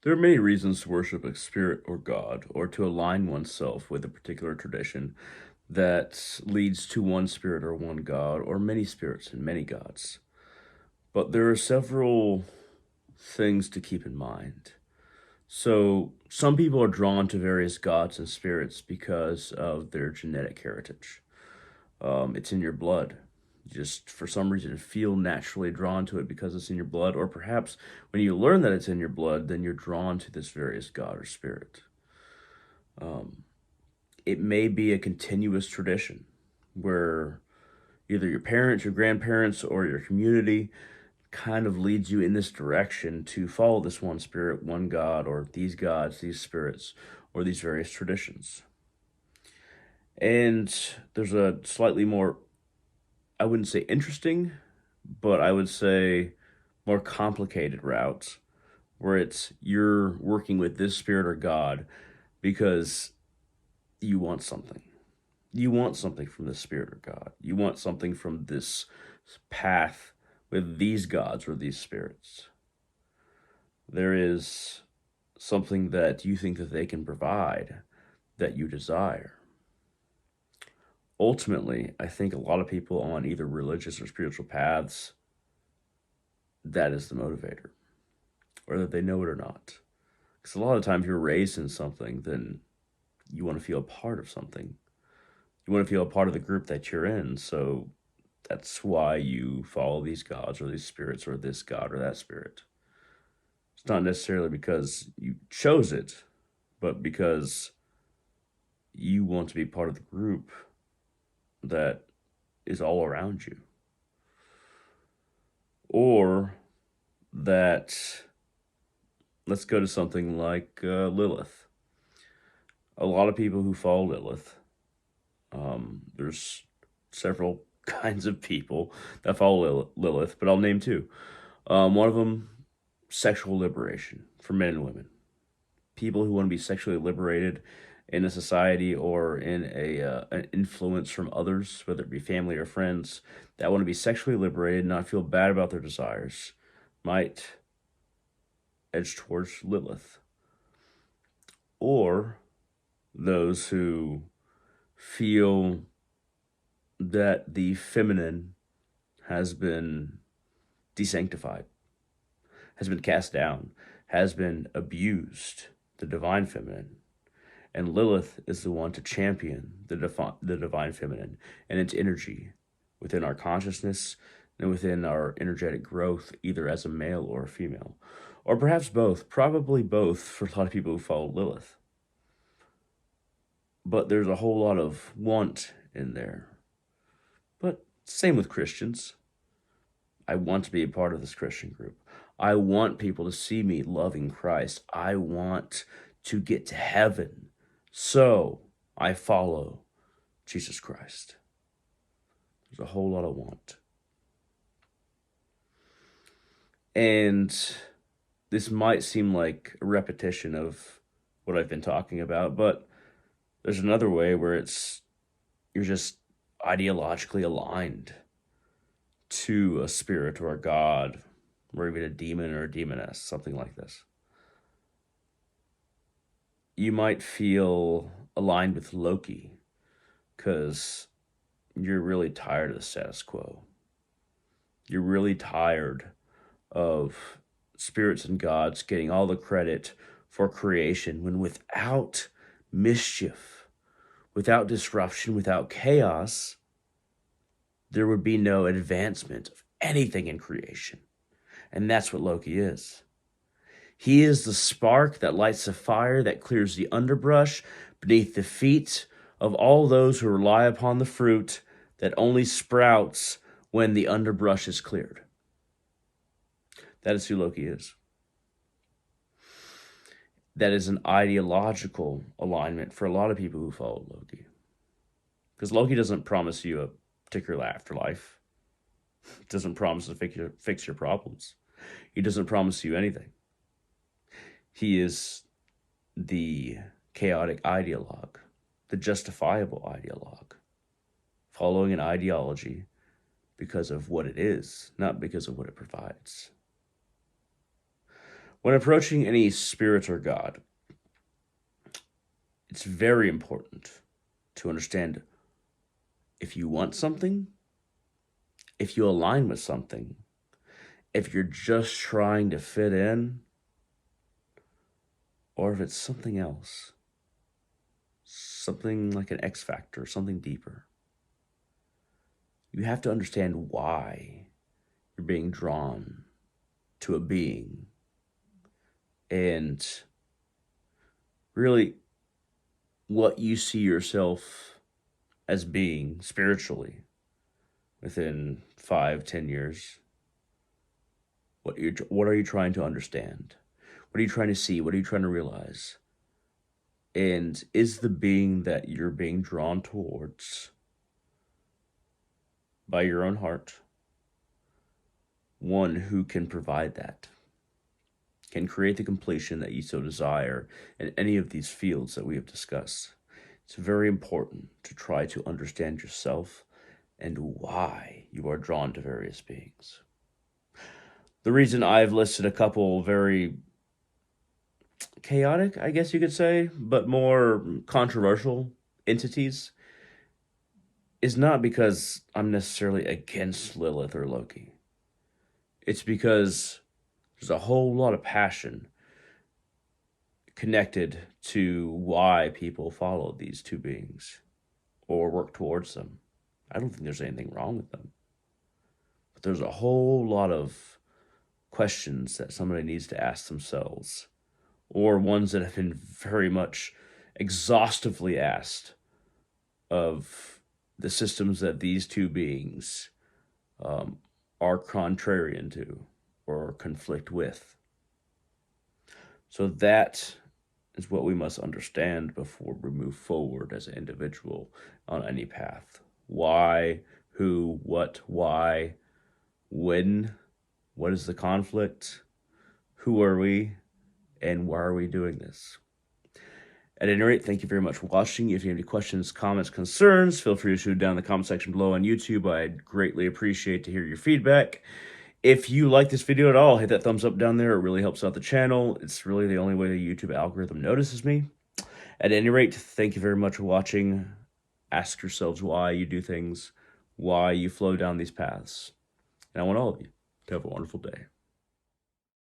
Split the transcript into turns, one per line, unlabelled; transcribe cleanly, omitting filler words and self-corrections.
There are many reasons to worship a spirit or God, or to align oneself with a particular tradition that leads to one spirit or one God, or many spirits and many gods. But there are several things to keep in mind. So, some people are drawn to various gods and spirits because of their genetic heritage. It's in your blood. You just, for some reason, feel naturally drawn to it because it's in your blood, or perhaps when you learn that it's in your blood, then you're drawn to this various god or spirit. It may be a continuous tradition where either your parents, your grandparents, or your community kind of leads you in this direction to follow this one spirit, one god, or these gods, these spirits, or these various traditions. And there's a slightly more, I wouldn't say interesting, but I would say more complicated route where it's you're working with this spirit or God because you want something. You want something from this spirit or God. You want something from this path with these gods or these spirits. There is something that you think that they can provide that you desire. Ultimately, I think a lot of people on either religious or spiritual paths, that is the motivator, whether they know it or not. Because a lot of times you're raised in something, then you want to feel a part of something. You want to feel a part of the group that you're in. So that's why you follow these gods or these spirits or this god or that spirit. It's not necessarily because you chose it, but because you want to be part of the group that is all around you. Or that, let's go to something like Lilith. A lot of people who follow Lilith, there's several kinds of people that follow Lilith, but I'll name two. One of them, sexual liberation for men and women. People who want to be sexually liberated in a society or in an influence from others, whether it be family or friends, that want to be sexually liberated and not feel bad about their desires, might edge towards Lilith. Or those who feel that the feminine has been desanctified, has been cast down, has been abused, the divine feminine. And Lilith is the one to champion the divine feminine and its energy within our consciousness and within our energetic growth, either as a male or a female. Or perhaps both, probably both for a lot of people who follow Lilith. But there's a whole lot of want in there. But same with Christians. I want to be a part of this Christian group. I want people to see me loving Christ. I want to get to heaven. So I follow Jesus Christ. There's a whole lot of want. And this might seem like a repetition of what I've been talking about, but there's another way where you're just ideologically aligned to a spirit or a god, or even a demon or a demoness, something like this. You might feel aligned with Loki because you're really tired of the status quo. You're really tired of spirits and gods getting all the credit for creation when without mischief, without disruption, without chaos, there would be no advancement of anything in creation. And that's what Loki is. He is the spark that lights the fire, that clears the underbrush beneath the feet of all those who rely upon the fruit that only sprouts when the underbrush is cleared. That is who Loki is. That is an ideological alignment for a lot of people who follow Loki. Because Loki doesn't promise you a particular afterlife. He doesn't promise to fix your problems. He doesn't promise you anything. He is the chaotic ideologue, the justifiable ideologue, following an ideology because of what it is, not because of what it provides. When approaching any spirit or God, it's very important to understand if you want something, if you align with something, if you're just trying to fit in, or if it's something else, something like an X factor, something deeper. You have to understand why you're being drawn to a being, and really what you see yourself as being spiritually within 5, 10 years. What are you trying to understand? What are you trying to see? What are you trying to realize? And is the being that you're being drawn towards by your own heart one who can provide that, can create the completion that you so desire in any of these fields that we have discussed? It's very important to try to understand yourself and why you are drawn to various beings. The reason I've listed a couple very chaotic, I guess you could say, but more controversial entities is not because I'm necessarily against Lilith or Loki. It's because there's a whole lot of passion connected to why people follow these two beings or work towards them. I don't think there's anything wrong with them. But there's a whole lot of questions that somebody needs to ask themselves, or ones that have been very much exhaustively asked of the systems that these two beings are contrarian to or conflict with. So that is what we must understand before we move forward as an individual on any path. Why, who, what, why, when, what is the conflict, who are we, and why are we doing this? At any rate, thank you very much for watching. If you have any questions, comments, concerns, feel free to shoot down in the comment section below on YouTube. I'd greatly appreciate to hear your feedback. If you like this video at all, hit that thumbs up down there. It really helps out the channel. It's really the only way the YouTube algorithm notices me. At any rate, thank you very much for watching. Ask yourselves why you do things, why you flow down these paths. And I want all of you to have a wonderful day.